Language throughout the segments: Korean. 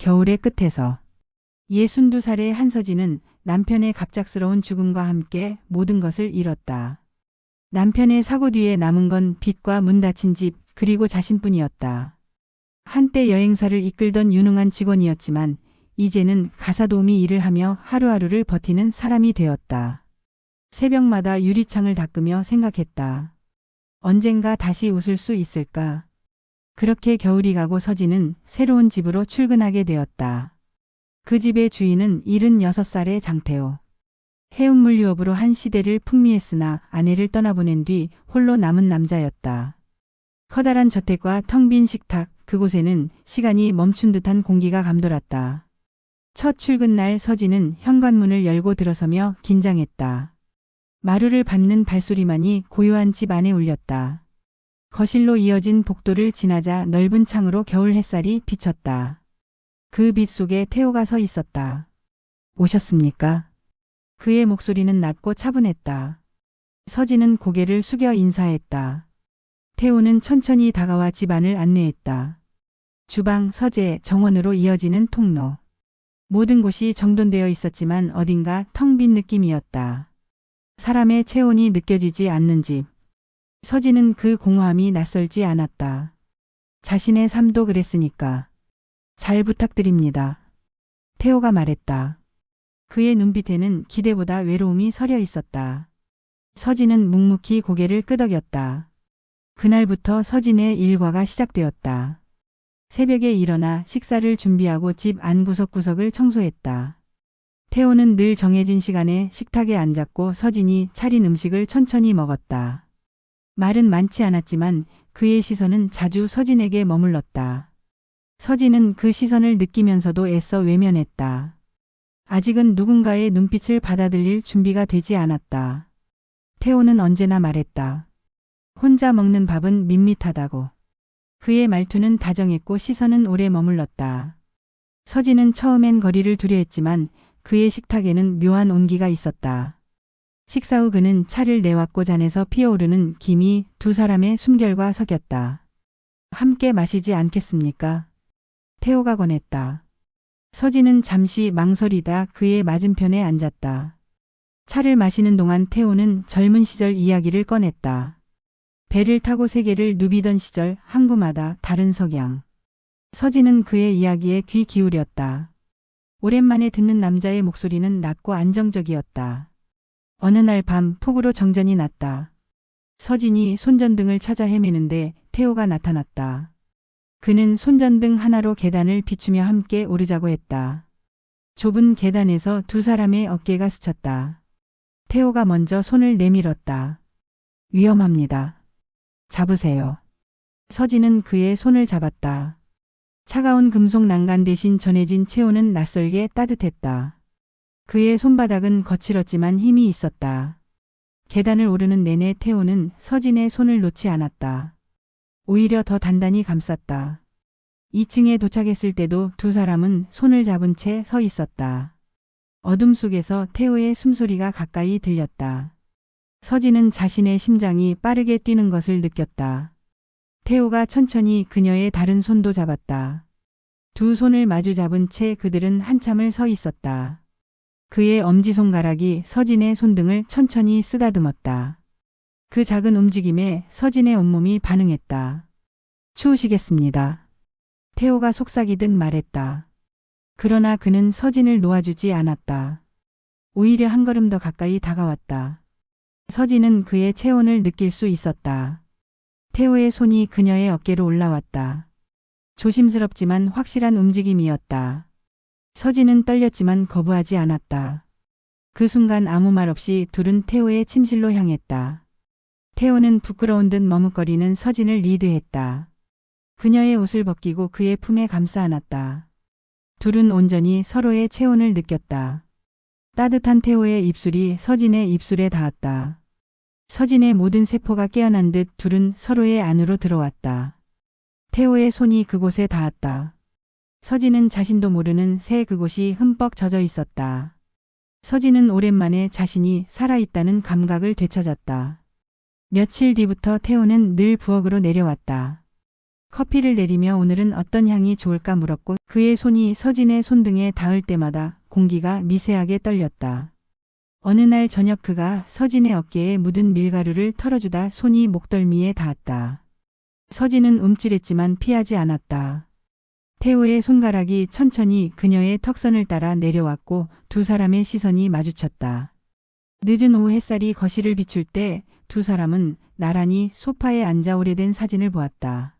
겨울의 끝에서 62살의 한서진은 남편의 갑작스러운 죽음과 함께 모든 것을 잃었다. 남편의 사고 뒤에 남은 건 빚과 문 닫힌 집 그리고 자신뿐이었다. 한때 여행사를 이끌던 유능한 직원이었지만 이제는 가사도우미 일을 하며 하루하루를 버티는 사람이 되었다. 새벽마다 유리창을 닦으며 생각했다. 언젠가 다시 웃을 수 있을까? 그렇게 겨울이 가고 서진은 새로운 집으로 출근하게 되었다. 그 집의 주인은 76살의 장태호. 해운물류업으로 한 시대를 풍미했으나 아내를 떠나보낸 뒤 홀로 남은 남자였다. 커다란 저택과 텅 빈 식탁, 그곳에는 시간이 멈춘 듯한 공기가 감돌았다. 첫 출근 날 서진은 현관문을 열고 들어서며 긴장했다. 마루를 밟는 발소리만이 고요한 집 안에 울렸다. 거실로 이어진 복도를 지나자 넓은 창으로 겨울 햇살이 비쳤다. 그 빛 속에 태호가 서 있었다. 오셨습니까? 그의 목소리는 낮고 차분했다. 서진은 고개를 숙여 인사했다. 태호는 천천히 다가와 집안을 안내했다. 주방, 서재, 정원으로 이어지는 통로. 모든 곳이 정돈되어 있었지만 어딘가 텅 빈 느낌이었다. 사람의 체온이 느껴지지 않는 집. 서진은 그 공허함이 낯설지 않았다. 자신의 삶도 그랬으니까. 잘 부탁드립니다. 태호가 말했다. 그의 눈빛에는 기대보다 외로움이 서려 있었다. 서진은 묵묵히 고개를 끄덕였다. 그날부터 서진의 일과가 시작되었다. 새벽에 일어나 식사를 준비하고 집 안 구석구석을 청소했다. 태호는 늘 정해진 시간에 식탁에 앉았고 서진이 차린 음식을 천천히 먹었다. 말은 많지 않았지만 그의 시선은 자주 서진에게 머물렀다. 서진은 그 시선을 느끼면서도 애써 외면했다. 아직은 누군가의 눈빛을 받아들일 준비가 되지 않았다. 태호는 언제나 말했다. 혼자 먹는 밥은 밋밋하다고. 그의 말투는 다정했고 시선은 오래 머물렀다. 서진은 처음엔 거리를 두려했지만 그의 식탁에는 묘한 온기가 있었다. 식사 후 그는 차를 내왔고 잔에서 피어오르는 김이 두 사람의 숨결과 섞였다. 함께 마시지 않겠습니까? 태호가 권했다. 서진은 잠시 망설이다 그의 맞은편에 앉았다. 차를 마시는 동안 태호는 젊은 시절 이야기를 꺼냈다. 배를 타고 세계를 누비던 시절 항구마다 다른 석양. 서진은 그의 이야기에 귀 기울였다. 오랜만에 듣는 남자의 목소리는 낮고 안정적이었다. 어느 날 밤 폭우로 정전이 났다. 서진이 손전등을 찾아 헤매는데 태호가 나타났다. 그는 손전등 하나로 계단을 비추며 함께 오르자고 했다. 좁은 계단에서 두 사람의 어깨가 스쳤다. 태호가 먼저 손을 내밀었다. 위험합니다. 잡으세요. 서진은 그의 손을 잡았다. 차가운 금속 난간 대신 전해진 체온은 낯설게 따뜻했다. 그의 손바닥은 거칠었지만 힘이 있었다. 계단을 오르는 내내 태호는 서진의 손을 놓지 않았다. 오히려 더 단단히 감쌌다. 2층에 도착했을 때도 두 사람은 손을 잡은 채 서 있었다. 어둠 속에서 태호의 숨소리가 가까이 들렸다. 서진은 자신의 심장이 빠르게 뛰는 것을 느꼈다. 태호가 천천히 그녀의 다른 손도 잡았다. 두 손을 마주 잡은 채 그들은 한참을 서 있었다. 그의 엄지손가락이 서진의 손등을 천천히 쓰다듬었다. 그 작은 움직임에 서진의 온몸이 반응했다. 추우시겠습니다. 태호가 속삭이듯 말했다. 그러나 그는 서진을 놓아주지 않았다. 오히려 한 걸음 더 가까이 다가왔다. 서진은 그의 체온을 느낄 수 있었다. 태호의 손이 그녀의 어깨로 올라왔다. 조심스럽지만 확실한 움직임이었다. 서진은 떨렸지만 거부하지 않았다. 그 순간 아무 말 없이 둘은 태호의 침실로 향했다. 태호는 부끄러운 듯 머뭇거리는 서진을 리드했다. 그녀의 옷을 벗기고 그의 품에 감싸 안았다. 둘은 온전히 서로의 체온을 느꼈다. 따뜻한 태호의 입술이 서진의 입술에 닿았다. 서진의 모든 세포가 깨어난 듯 둘은 서로의 안으로 들어왔다. 태호의 손이 그곳에 닿았다. 서진은 자신도 모르는 새 그곳이 흠뻑 젖어 있었다. 서진은 오랜만에 자신이 살아있다는 감각을 되찾았다. 며칠 뒤부터 태호는 늘 부엌으로 내려왔다. 커피를 내리며 오늘은 어떤 향이 좋을까 물었고 그의 손이 서진의 손등에 닿을 때마다 공기가 미세하게 떨렸다. 어느 날 저녁 그가 서진의 어깨에 묻은 밀가루를 털어주다 손이 목덜미에 닿았다. 서진은 움찔했지만 피하지 않았다. 태호의 손가락이 천천히 그녀의 턱선을 따라 내려왔고 두 사람의 시선이 마주쳤다. 늦은 오후 햇살이 거실을 비출 때 두 사람은 나란히 소파에 앉아 오래된 사진을 보았다.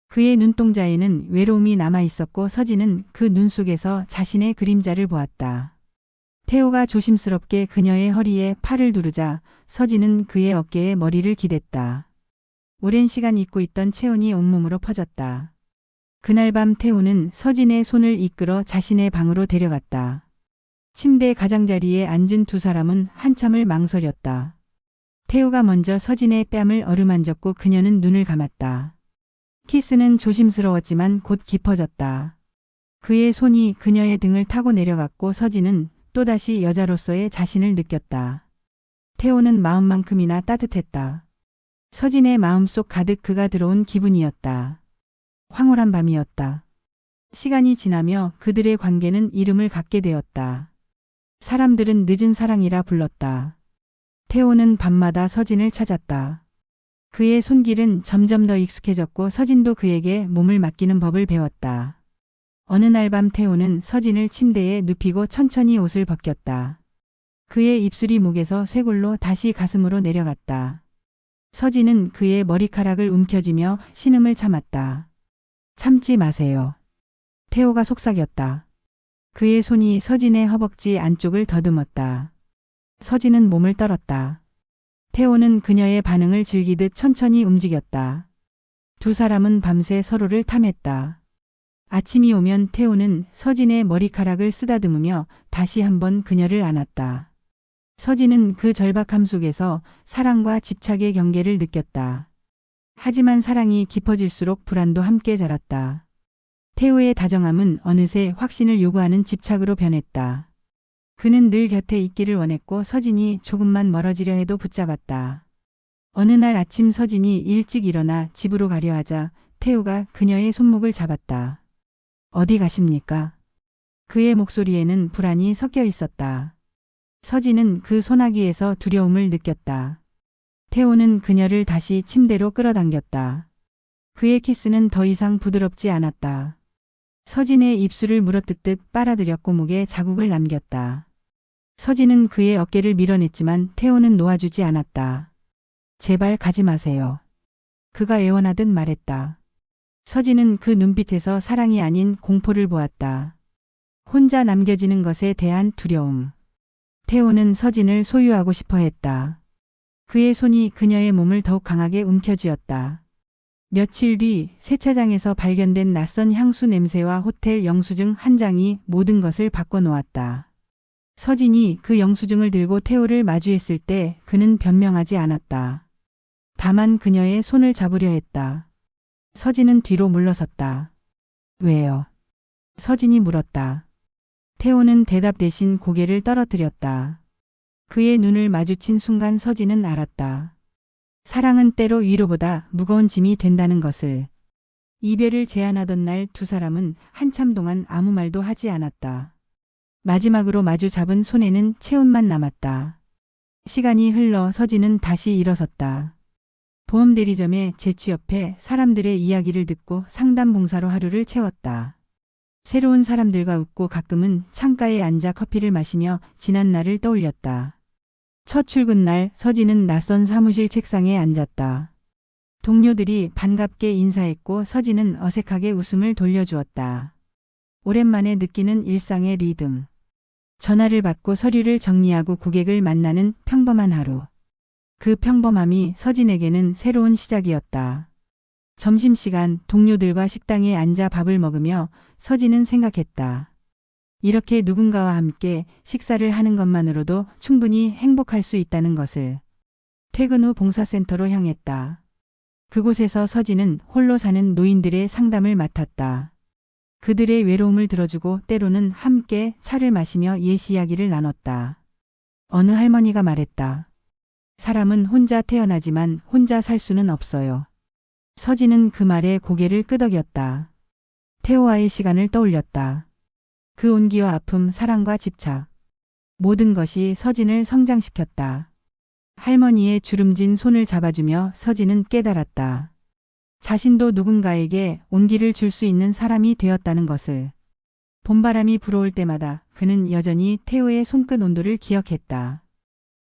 그의 눈동자에는 외로움이 남아 있었고 서진은 그 눈 속에서 자신의 그림자를 보았다. 태호가 조심스럽게 그녀의 허리에 팔을 두르자 서진은 그의 어깨에 머리를 기댔다. 오랜 시간 잊고 있던 체온이 온몸으로 퍼졌다. 그날 밤 태호는 서진의 손을 이끌어 자신의 방으로 데려갔다. 침대 가장자리에 앉은 두 사람은 한참을 망설였다. 태호가 먼저 서진의 뺨을 어루만졌고 그녀는 눈을 감았다. 키스는 조심스러웠지만 곧 깊어졌다. 그의 손이 그녀의 등을 타고 내려갔고 서진은 또다시 여자로서의 자신을 느꼈다. 태호는 마음만큼이나 따뜻했다. 서진의 마음속 가득 그가 들어온 기분이었다. 황홀한 밤이었다. 시간이 지나며 그들의 관계는 이름을 갖게 되었다. 사람들은 늦은 사랑이라 불렀다. 태호는 밤마다 서진을 찾았다. 그의 손길은 점점 더 익숙해졌고 서진도 그에게 몸을 맡기는 법을 배웠다. 어느 날 밤 태호는 서진을 침대에 눕히고 천천히 옷을 벗겼다. 그의 입술이 목에서 쇄골로 다시 가슴으로 내려갔다. 서진은 그의 머리카락을 움켜쥐며 신음을 참았다. 참지 마세요. 태호가 속삭였다. 그의 손이 서진의 허벅지 안쪽을 더듬었다. 서진은 몸을 떨었다. 태호는 그녀의 반응을 즐기듯 천천히 움직였다. 두 사람은 밤새 서로를 탐했다. 아침이 오면 태호는 서진의 머리카락을 쓰다듬으며 다시 한번 그녀를 안았다. 서진은 그 절박함 속에서 사랑과 집착의 경계를 느꼈다. 하지만 사랑이 깊어질수록 불안도 함께 자랐다. 태호의 다정함은 어느새 확신을 요구하는 집착으로 변했다. 그는 늘 곁에 있기를 원했고 서진이 조금만 멀어지려 해도 붙잡았다. 어느 날 아침 서진이 일찍 일어나 집으로 가려 하자 태호가 그녀의 손목을 잡았다. 어디 가십니까? 그의 목소리에는 불안이 섞여 있었다. 서진은 그 소나기에서 두려움을 느꼈다. 태호는 그녀를 다시 침대로 끌어당겼다. 그의 키스는 더 이상 부드럽지 않았다. 서진의 입술을 물어뜯듯 빨아들였고 목에 자국을 남겼다. 서진은 그의 어깨를 밀어냈지만 태호는 놓아주지 않았다. 제발 가지 마세요. 그가 애원하듯 말했다. 서진은 그 눈빛에서 사랑이 아닌 공포를 보았다. 혼자 남겨지는 것에 대한 두려움. 태호는 서진을 소유하고 싶어 했다. 그의 손이 그녀의 몸을 더욱 강하게 움켜쥐었다. 며칠 뒤 세차장에서 발견된 낯선 향수 냄새와 호텔 영수증 한 장이 모든 것을 바꿔놓았다. 서진이 그 영수증을 들고 태호를 마주했을 때 그는 변명하지 않았다. 다만 그녀의 손을 잡으려 했다. 서진은 뒤로 물러섰다. 왜요? 서진이 물었다. 태호는 대답 대신 고개를 떨어뜨렸다. 그의 눈을 마주친 순간 서진은 알았다. 사랑은 때로 위로보다 무거운 짐이 된다는 것을. 이별을 제안하던 날 두 사람은 한참 동안 아무 말도 하지 않았다. 마지막으로 마주 잡은 손에는 체온만 남았다. 시간이 흘러 서진은 다시 일어섰다. 보험 대리점에 재취업해 사람들의 이야기를 듣고 상담 봉사로 하루를 채웠다. 새로운 사람들과 웃고 가끔은 창가에 앉아 커피를 마시며 지난 날을 떠올렸다. 첫 출근 날 서진은 낯선 사무실 책상에 앉았다. 동료들이 반갑게 인사했고 서진은 어색하게 웃음을 돌려주었다. 오랜만에 느끼는 일상의 리듬. 전화를 받고 서류를 정리하고 고객을 만나는 평범한 하루. 그 평범함이 서진에게는 새로운 시작이었다. 점심시간 동료들과 식당에 앉아 밥을 먹으며 서진은 생각했다. 이렇게 누군가와 함께 식사를 하는 것만으로도 충분히 행복할 수 있다는 것을. 퇴근 후 봉사센터로 향했다. 그곳에서 서진은 홀로 사는 노인들의 상담을 맡았다. 그들의 외로움을 들어주고 때로는 함께 차를 마시며 옛 이야기를 나눴다. 어느 할머니가 말했다. 사람은 혼자 태어나지만 혼자 살 수는 없어요. 서진은 그 말에 고개를 끄덕였다. 태호와의 시간을 떠올렸다. 그 온기와 아픔, 사랑과 집착. 모든 것이 서진을 성장시켰다. 할머니의 주름진 손을 잡아주며 서진은 깨달았다. 자신도 누군가에게 온기를 줄 수 있는 사람이 되었다는 것을. 봄바람이 불어올 때마다 그는 여전히 태호의 손끝 온도를 기억했다.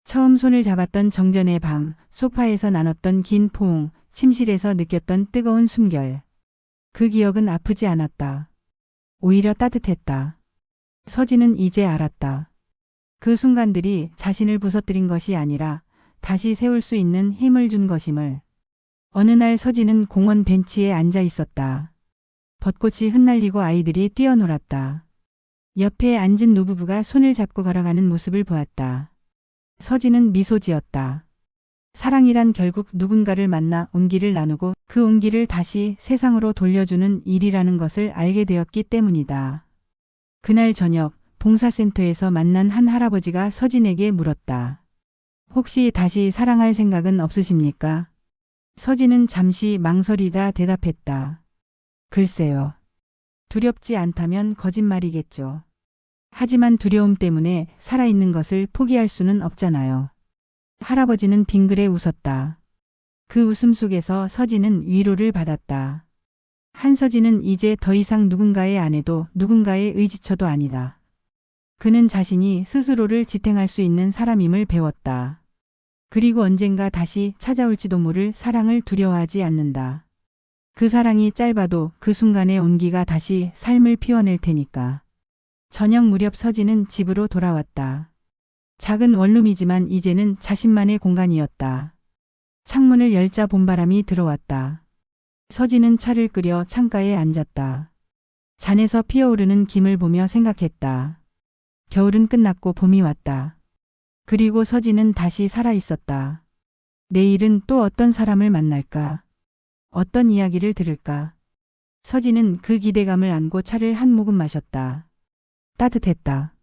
처음 손을 잡았던 정전의 밤, 소파에서 나눴던 긴 포옹, 침실에서 느꼈던 뜨거운 숨결. 그 기억은 아프지 않았다. 오히려 따뜻했다. 서진은 이제 알았다. 그 순간들이 자신을 부서뜨린 것이 아니라 다시 세울 수 있는 힘을 준 것임을. 어느 날 서진은 공원 벤치에 앉아 있었다. 벚꽃이 흩날리고 아이들이 뛰어놀았다. 옆에 앉은 노부부가 손을 잡고 걸어가는 모습을 보았다. 서진은 미소 지었다. 사랑이란 결국 누군가를 만나 온기를 나누고 그 온기를 다시 세상으로 돌려주는 일이라는 것을 알게 되었기 때문이다. 그날 저녁 봉사센터에서 만난 한 할아버지가 서진에게 물었다. 혹시 다시 사랑할 생각은 없으십니까? 서진은 잠시 망설이다 대답했다. 글쎄요. 두렵지 않다면 거짓말이겠죠. 하지만 두려움 때문에 살아있는 것을 포기할 수는 없잖아요. 할아버지는 빙그레 웃었다. 그 웃음 속에서 서진은 위로를 받았다. 한서진은 이제 더 이상 누군가의 아내도 누군가의 의지처도 아니다. 그는 자신이 스스로를 지탱할 수 있는 사람임을 배웠다. 그리고 언젠가 다시 찾아올지도 모를 사랑을 두려워하지 않는다. 그 사랑이 짧아도 그 순간의 온기가 다시 삶을 피워낼 테니까. 저녁 무렵 서진은 집으로 돌아왔다. 작은 원룸이지만 이제는 자신만의 공간이었다. 창문을 열자 봄바람이 들어왔다. 서진은 차를 끓여 창가에 앉았다. 잔에서 피어오르는 김을 보며 생각했다. 겨울은 끝났고 봄이 왔다. 그리고 서진은 다시 살아있었다. 내일은 또 어떤 사람을 만날까? 어떤 이야기를 들을까? 서진은 그 기대감을 안고 차를 한 모금 마셨다. 따뜻했다.